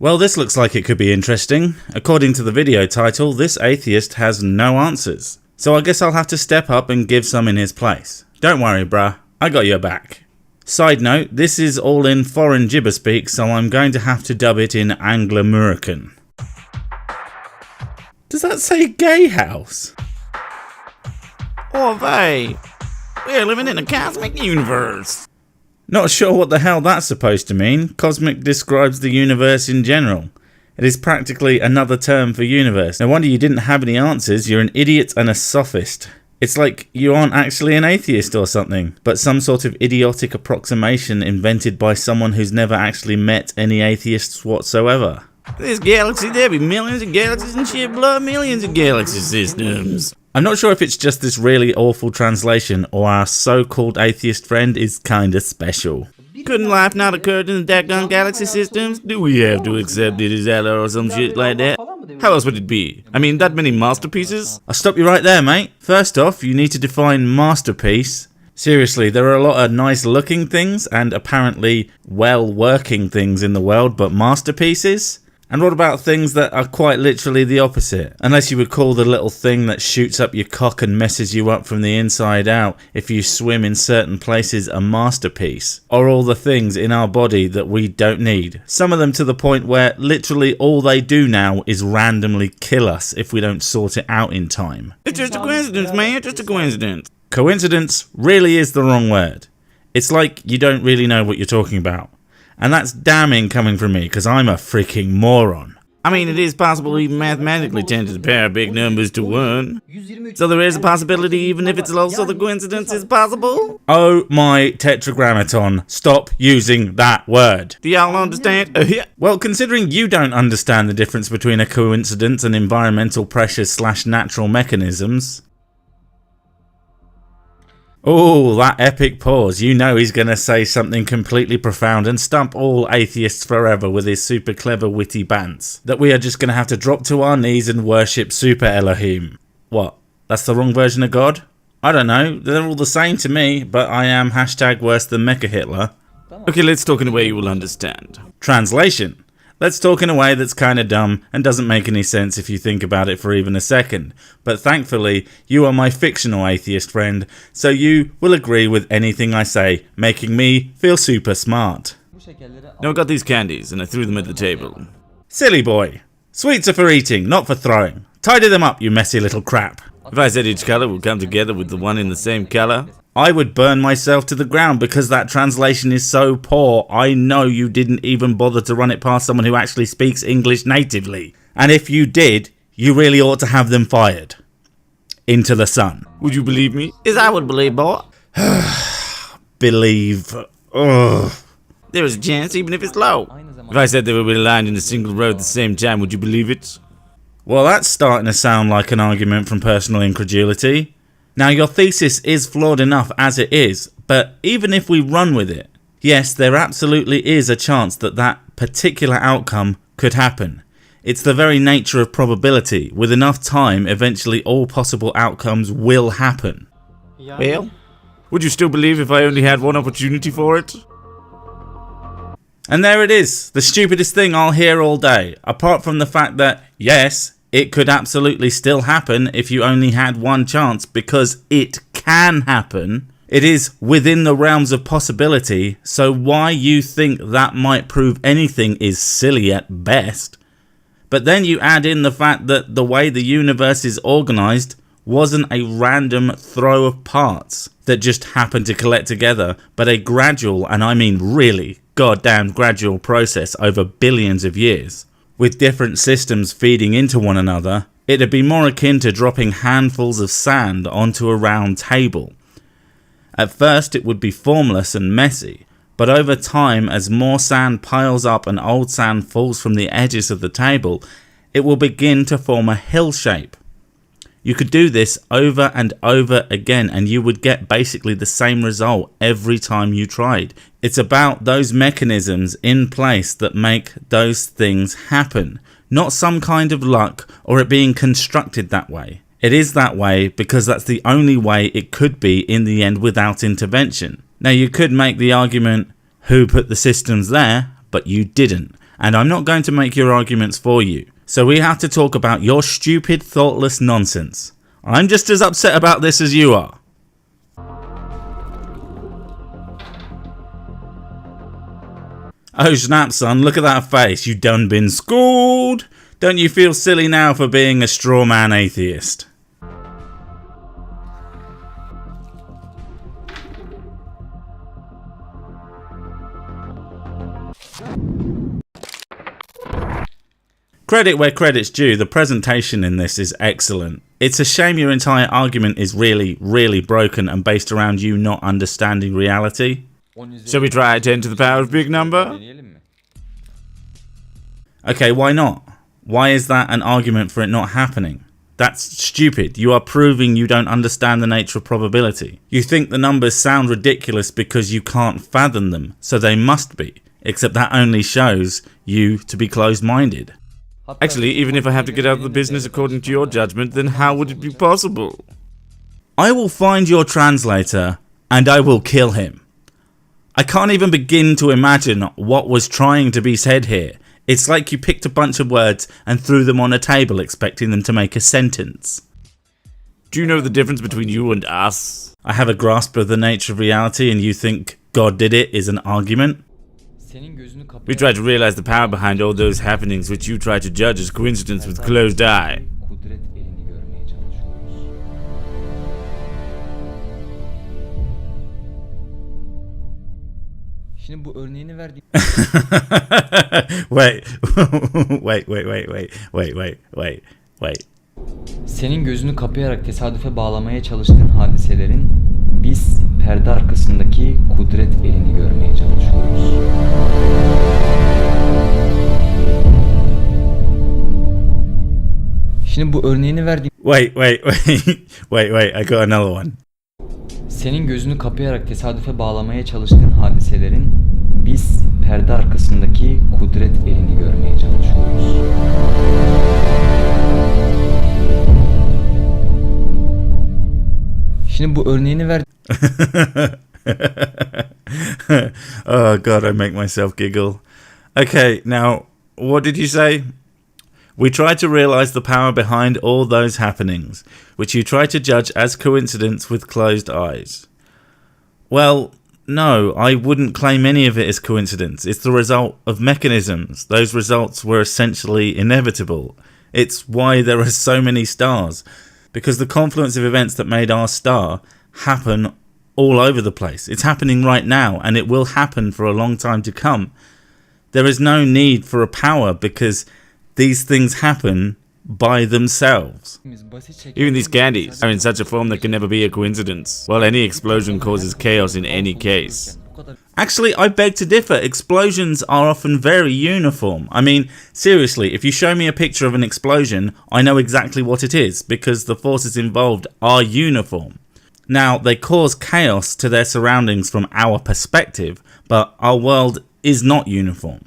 Well, this looks like it could be interesting. According to the video title, this atheist has no answers. So I guess I'll have to step up and give some in his place. Don't worry, bruh. I got your back. Side note, this is all in foreign gibber speak, so I'm going to have to dub it in Anglo-American. Does that say gay house? Oh, we're living in a cosmic universe. Not sure what the hell that's supposed to mean. Cosmic describes the universe in general. It is practically another term for universe. No wonder you didn't have any answers. You're an idiot and a sophist. It's like you aren't actually an atheist or something, but some sort of idiotic approximation invented by someone who's never actually met any atheists whatsoever. This galaxy, there be millions of galaxies and shit, blood, millions of galaxy systems. I'm not sure if it's just this really awful translation or our so-called atheist friend is kinda special. Couldn't life not occur in the daggone galaxy systems? Do we have to accept it as Allah or some shit like that? How else would it be? I mean, that many masterpieces? I'll stop you right there, mate. First off, you need to define masterpiece. Seriously, there are a lot of nice looking things and apparently well working things in the world, but masterpieces? And what about things that are quite literally the opposite? Unless you would call the little thing that shoots up your cock and messes you up from the inside out if you swim in certain places a masterpiece. Or all the things in our body that we don't need. Some of them to the point where literally all they do now is randomly kill us if we don't sort it out in time. It's just a coincidence, man. Just a coincidence. Coincidence really is the wrong word. It's like you don't really know what you're talking about. And that's damning coming from me, because I'm a freaking moron. I mean, it is possible even mathematically 10 to the power of big numbers to 1. So there is a possibility even if it's low, so the coincidence is possible? Oh my tetragrammaton, stop using that word. Do y'all understand? Well, considering you don't understand the difference between a coincidence and environmental pressures / natural mechanisms... Oh, that epic pause. You know he's going to say something completely profound and stump all atheists forever with his super clever witty bants. That we are just going to have to drop to our knees and worship Super Elohim. What? That's the wrong version of God? I don't know. They're all the same to me, but I am # worse than Mecha Hitler. Okay, let's talk in a way you will understand. Translation. Let's talk in a way that's kinda dumb and doesn't make any sense if you think about it for even a second. But thankfully, you are my fictional atheist friend, so you will agree with anything I say, making me feel super smart. Now I got these candies and I threw them at the table. Silly boy. Sweets are for eating, not for throwing. Tidy them up, you messy little crap. If I said each color will come together with the one in the same color, I would burn myself to the ground because that translation is so poor. I know you didn't even bother to run it past someone who actually speaks English natively. And if you did, you really ought to have them fired. Into the sun. Would you believe me? As I would believe, boy. Believe. Ugh. There is a chance even if it's low. If I said they would be aligned in a single row at the same time, would you believe it? Well, that's starting to sound like an argument from personal incredulity. Now, your thesis is flawed enough as it is, but even if we run with it, yes, there absolutely is a chance that that particular outcome could happen. It's the very nature of probability. With enough time, eventually all possible outcomes will happen. Well, would you still believe if I only had one opportunity for it? And there it is, the stupidest thing I'll hear all day, apart from the fact that, yes, it could absolutely still happen if you only had one chance, because it can happen. It is within the realms of possibility, so why you think that might prove anything is silly at best. But then you add in the fact that the way the universe is organised wasn't a random throw of parts that just happened to collect together, but a gradual, and I mean really goddamn gradual process over billions of years. With different systems feeding into one another, it'd be more akin to dropping handfuls of sand onto a round table. At first it would be formless and messy, but over time, as more sand piles up and old sand falls from the edges of the table, it will begin to form a hill shape. You could do this over and over again and you would get basically the same result every time you tried. It's about those mechanisms in place that make those things happen, not some kind of luck or it being constructed that way. It is that way because that's the only way it could be in the end without intervention. Now you could make the argument, who put the systems there? But you didn't. and I'm not going to make your arguments for you. So we have to talk about your stupid, thoughtless nonsense. I'm just as upset about this as you are. Oh snap, son, look at that face. You done been schooled. Don't you feel silly now for being a straw man atheist? Credit where credit's due, the presentation in this is excellent. It's a shame your entire argument is really, really broken and based around you not understanding reality. Shall we try 10 to the power of big number? Okay, why not? Why is that an argument for it not happening? That's stupid. You are proving you don't understand the nature of probability. You think the numbers sound ridiculous because you can't fathom them, so they must be. Except that only shows you to be closed-minded. Actually, even if I have to get out of the business according to your judgment, then how would it be possible? I will find your translator and I will kill him. I can't even begin to imagine what was trying to be said here. It's like you picked a bunch of words and threw them on a table expecting them to make a sentence. Do you know the difference between you and us? I have a grasp of the nature of reality and you think God did it is an argument? We try to realize the power behind all those happenings which you try to judge as coincidence with closed eye. Wait. Wait. Senin gözünü kapayarak tesadüfe bağlamaya çalıştığın hadiselerin biz perde arkasındaki kudret elini görmeye çalışıyoruz. Şimdi bu örneğini verdiğim Wait, I got another one. Senin gözünü kapayarak tesadüfe bağlamaya çalıştığın hadiselerin biz perde arkasındaki kudret elini görmeye çalışıyoruz. Şimdi bu örneğini ver. Oh god, I make myself giggle. Okay, now, what did you say? We try to realize the power behind all those happenings, which you try to judge as coincidence with closed eyes. Well, no, I wouldn't claim any of it as coincidence. It's the result of mechanisms. Those results were essentially inevitable. It's why there are so many stars. Because the confluence of events that made our star happen all over the place. It's happening right now, and it will happen for a long time to come. There is no need for a power because these things happen by themselves. Even these candies are in such a form that can never be a coincidence, while any explosion causes chaos in any case. Actually, I beg to differ. Explosions are often very uniform. I mean, seriously, if you show me a picture of an explosion, I know exactly what it is, because the forces involved are uniform. Now, they cause chaos to their surroundings from our perspective, but our world is not uniform.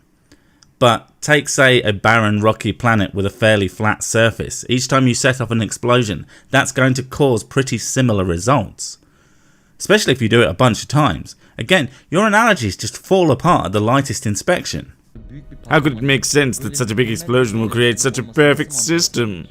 But take, say, a barren rocky planet with a fairly flat surface. Each time you set off an explosion, that's going to cause pretty similar results. Especially if you do it a bunch of times. Again, your analogies just fall apart at the lightest inspection. How could it make sense that such a big explosion will create such a perfect system?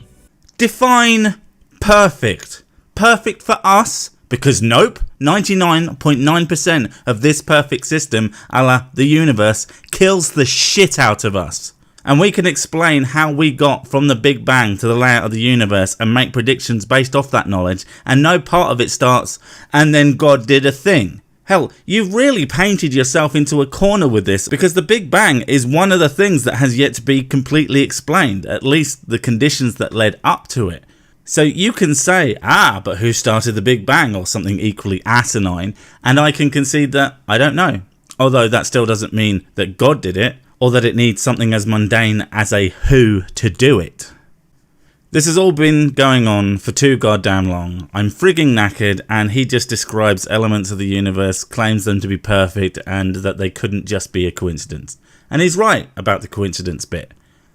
Define perfect. Perfect for us? Because nope, 99.9% of this perfect system, a la the universe, kills the shit out of us. And we can explain how we got from the Big Bang to the layout of the universe and make predictions based off that knowledge, and no part of it starts, and then God did a thing. Hell, you've really painted yourself into a corner with this, because the Big Bang is one of the things that has yet to be completely explained, at least the conditions that led up to it. So you can say, but who started the Big Bang, or something equally asinine, and I can concede that I don't know. Although that still doesn't mean that God did it, or that it needs something as mundane as a who to do it. This has all been going on for too goddamn long. I'm frigging knackered, and he just describes elements of the universe, claims them to be perfect, and that they couldn't just be a coincidence. And he's right about the coincidence bit.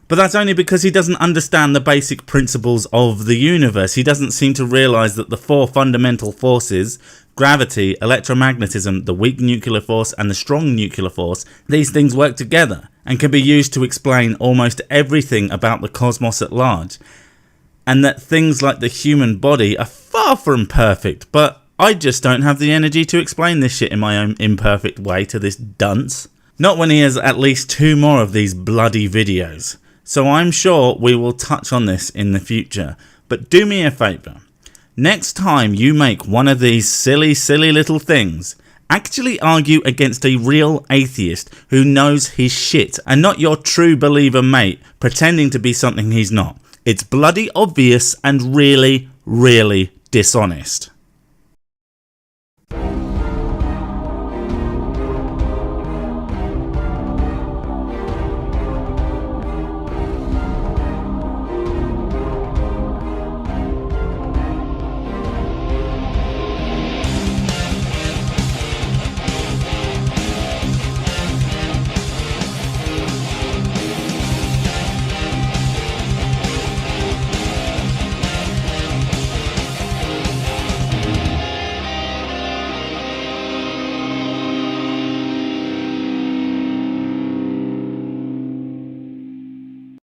But that's only because he doesn't understand the basic principles of the universe. He doesn't seem to realise that the four fundamental forces, gravity, electromagnetism, the weak nuclear force and the strong nuclear force, these things work together and can be used to explain almost everything about the cosmos at large. And that things like the human body are far from perfect, but I just don't have the energy to explain this shit in my own imperfect way to this dunce. Not when he has at least 2 more of these bloody videos. So I'm sure we will touch on this in the future. But do me a favour. Next time you make one of these silly little things, actually argue against a real atheist who knows his shit and not your true believer mate pretending to be something he's not. It's bloody obvious and really, really dishonest.